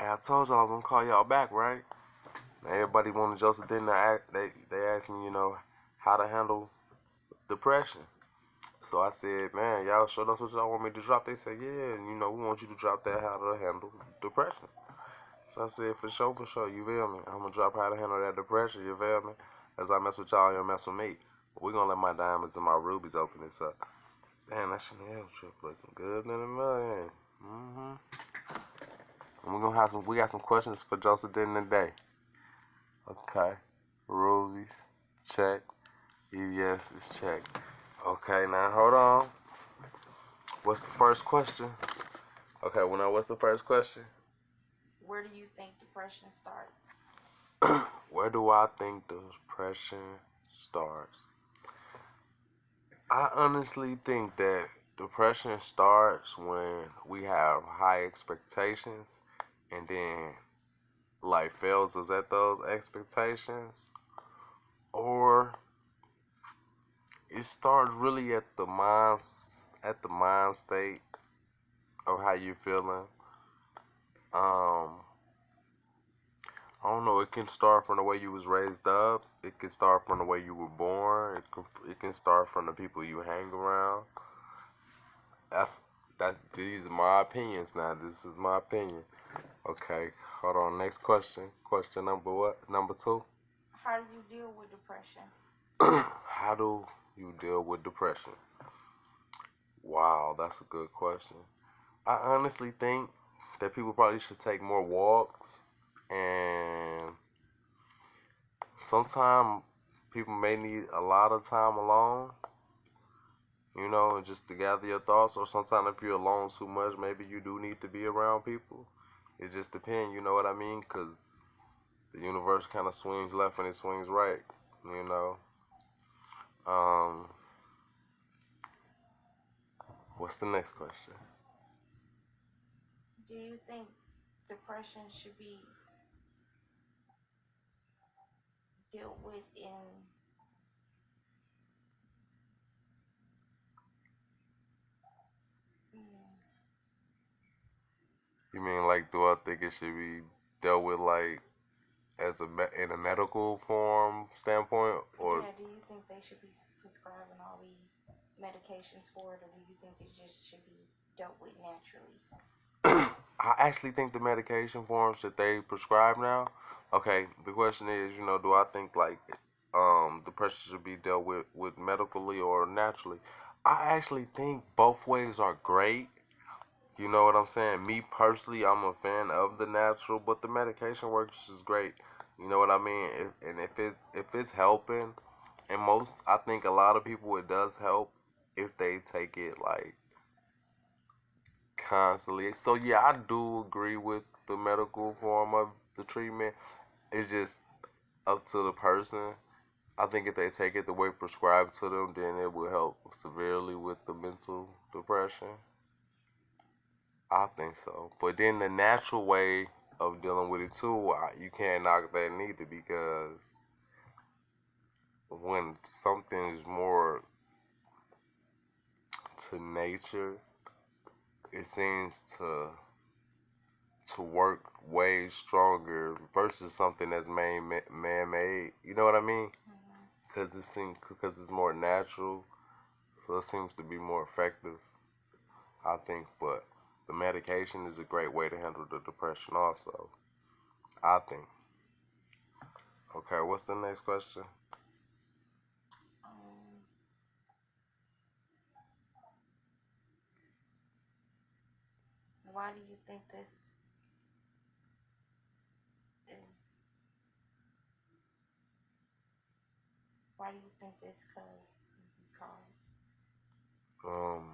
Hey, I told y'all I was gonna call y'all back, right? Everybody wanted Joseph Denton to act. They asked me, how to handle depression. So I said, man, y'all showed us what y'all want me to drop. They said, yeah, we want you to drop that how to handle depression. So I said, for sure, for sure, you feel me? I'm gonna drop how to handle that depression, you feel me? As I mess with y'all, you mess with me. We're gonna let my diamonds and my rubies open this up. Damn, that Chanel trip looking good in a million. Mm-hmm. And we got some questions for Joseph Denton today. Okay. Rubies, check. Yes, it's check. Okay, now hold on. What's the first question? Okay, well now what's the first question? Where do you think depression starts? Where do I think depression starts? I honestly think that depression starts when we have high expectations and then life fails us at those expectations, or it starts really at the mind state of how you feeling. Um, I don't know. It can start from the way you was raised up. It can start from the way you were born. It can start from the people you hang around. That's that. These are my opinions now. This is my opinion. Okay, hold on. Next question. Question number what? Number two. How do you deal with depression? How do you deal with depression? Wow, that's a good question. I honestly think that people probably should take more walks, and sometimes people may need a lot of time alone, just to gather your thoughts. Or sometimes if you're alone too much, maybe you do need to be around people. It just depends, you know what I mean? Because the universe kind of swings left and it swings right, you know. Um, what's the next question? Do you think depression should be dealt with in You mean like, do I think it should be dealt with like in a medical form standpoint, or yeah, do you think they should be prescribing all these medications for it, or do you think it just should be dealt with naturally? I actually think the medication forms that they prescribe now. Okay, the question is, do I think like depression should be dealt with medically or naturally? I actually think both ways are great. You know what I'm saying? Me personally, I'm a fan of the natural, but the medication works is great. You know what I mean? If it's helping, and I think a lot of people it does help if they take it like constantly. So yeah, I do agree with the medical form of the treatment. It's just up to the person. I think if they take it the way prescribed to them, then it will help severely with the mental depression. I think so. But then the natural way of dealing with it too, you can't knock that neither, because when something is more to nature, it seems to work way stronger versus something that's man-made. You know what I mean? Because it's more natural, so it seems to be more effective, I think. But the medication is a great way to handle the depression, also, I think. Okay, what's the next question? Um, why do you think this is? Why do you think this is caused? Um,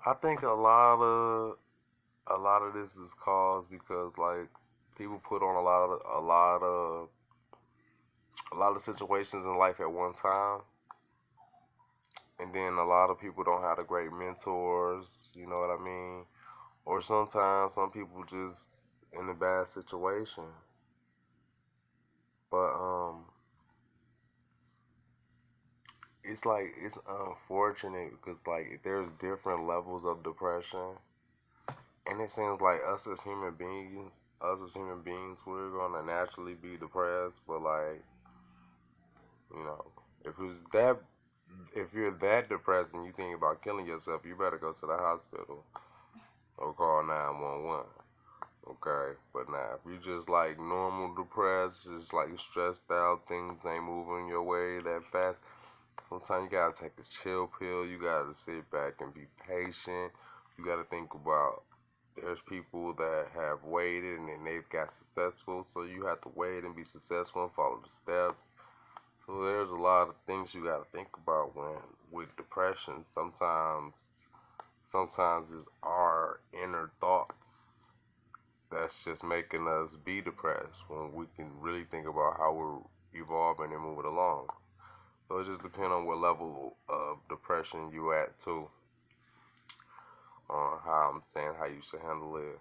I think a lot of this is caused because like people put on a lot of situations in life at one time, and then a lot of people don't have the great mentors. You know what I mean? Or sometimes some people just in a bad situation. But it's like it's unfortunate because like there's different levels of depression. And it seems like us as human beings, we're gonna naturally be depressed. But like, you know, if it's that, if you're that depressed and you think about killing yourself, you better go to the hospital or call 911. Okay, but now if you just like normal depressed, just like stressed out, things ain't moving your way that fast. Sometimes you gotta take a chill pill. You gotta sit back and be patient. You gotta think about there's people that have waited and then they've got successful, so you have to wait and be successful and follow the steps. So there's a lot of things you gotta think about when with depression. Sometimes it's our inner thoughts that's just making us be depressed when we can really think about how we're evolving and moving along. So it just depends on what level of depression you at too, on how I'm saying how you should handle it.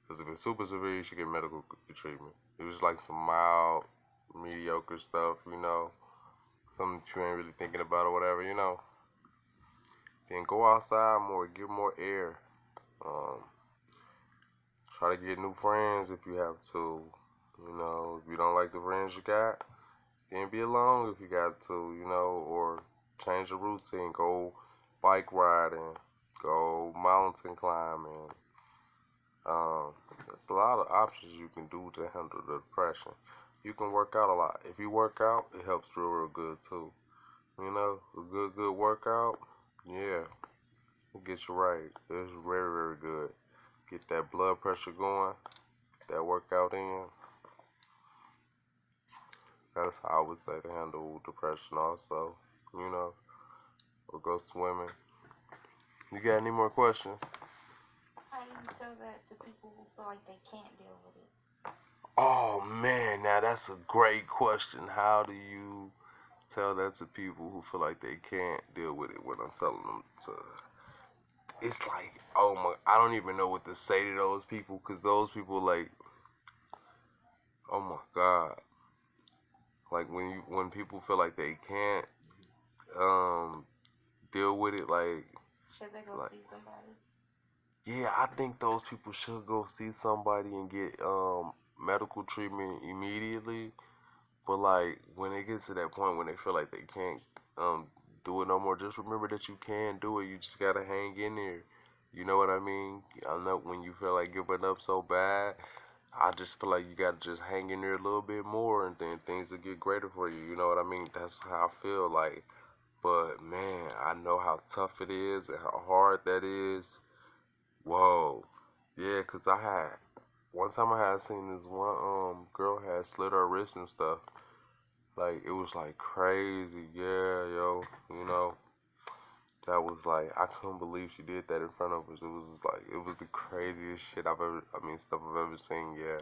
Because if it's super severe, you should get medical treatment. If it's like some mild, mediocre stuff, something that you ain't really thinking about or whatever, then go outside more, get more air. Um, Try to get new friends if you have to. If you don't like the friends you got, then be alone if you got to, or change the routine. Go bike riding, go mountain climbing. There's a lot of options you can do to handle the depression. You can work out a lot. If you work out, it helps real good too. A good workout, yeah, it gets you right. It's very, very good. Get that blood pressure going, get that workout in. That's how I would say to handle depression also, you know, or go swimming. You got any more questions? How do you tell that to people who feel like they can't deal with it? Oh man, now that's a great question. How do you tell that to people who feel like they can't deal with it when I'm telling them to? It's like, oh my, I don't even know what to say to those people because those people like, oh my God, like when people feel like they can't um deal with it, Should they go like see somebody? yeah, I think those people should go see somebody and get medical treatment immediately. But like when it gets to that point when they feel like they can't um do it no more, just remember that you can do it. You just gotta hang in there. You know what I mean? I know when you feel like giving up so bad, I just feel like you gotta just hang in there a little bit more, and then things will get greater for you. You know what I mean? That's how I feel like. But man, I know how tough it is and how hard that is. Whoa, yeah, 'cause I had one time I had seen this one girl had slit her wrist and stuff. Like it was like crazy, yeah, yo. That was like I couldn't believe she did that in front of us. It was just like it was the craziest shit stuff I've ever seen. Yeah,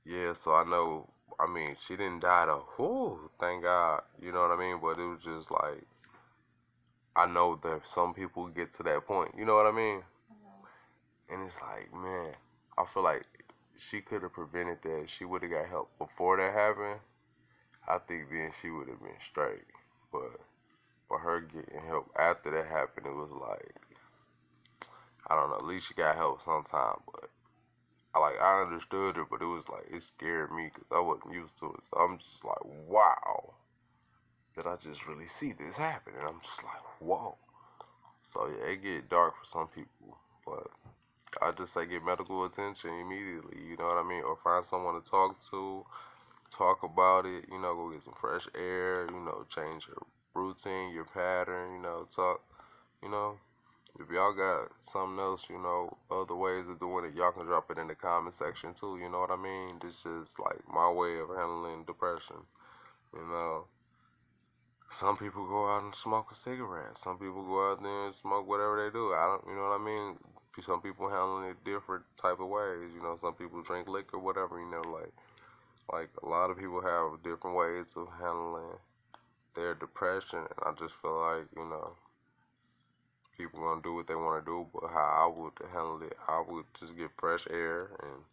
yeah. So I know. I mean, she didn't die though. Whew, thank God. You know what I mean? But it was just like I know that some people get to that point. You know what I mean? Mm-hmm. And it's like, man, I feel like she could have prevented that. She would have got help before that happened. I think then she would have been straight. But for her getting help after that happened, it was like, I don't know. At least she got help sometime. But I understood her, but it was like it scared me because I wasn't used to it. So I'm just like, wow, did I just really see this happen? And I'm just like, whoa. So yeah, it get dark for some people, but I just say get medical attention immediately. You know what I mean? Or find someone to talk to, talk about it. Go get some fresh air. Change your routine, your pattern. Talk. You know, if y'all got something else, other ways of doing it, y'all can drop it in the comment section too. You know what I mean? This just like my way of handling depression. You know, some people go out and smoke a cigarette. Some people go out there and smoke whatever they do. I don't, you know what I mean? Some people handling it different type of ways. Some people drink liquor, whatever. Like a lot of people have different ways of handling their depression. And I just feel like people gonna do what they want to do, but how I would handle it, I would just get fresh air and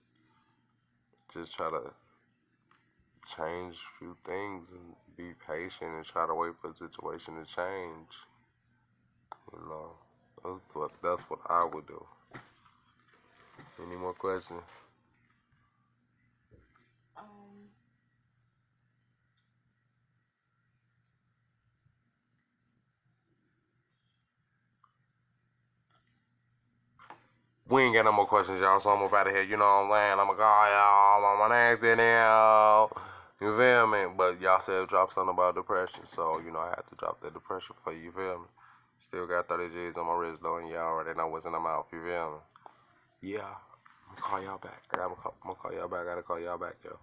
just try to change a few things and be patient and try to wait for the situation to change. You know, that's what I would do. Any more questions? We ain't got no more questions, y'all, so I'm up out of here. You know what I'm saying? I'm gonna call y'all on my next video. You feel me? But y'all said drop something about depression, so, you know, I had to drop that depression for you, feel me? Still got 30 G's on my wrist, though, and y'all already know what's in the mouth, you feel me? Yeah. I'm gonna call y'all back. I'm gonna call y'all back. I gotta call y'all back, yo.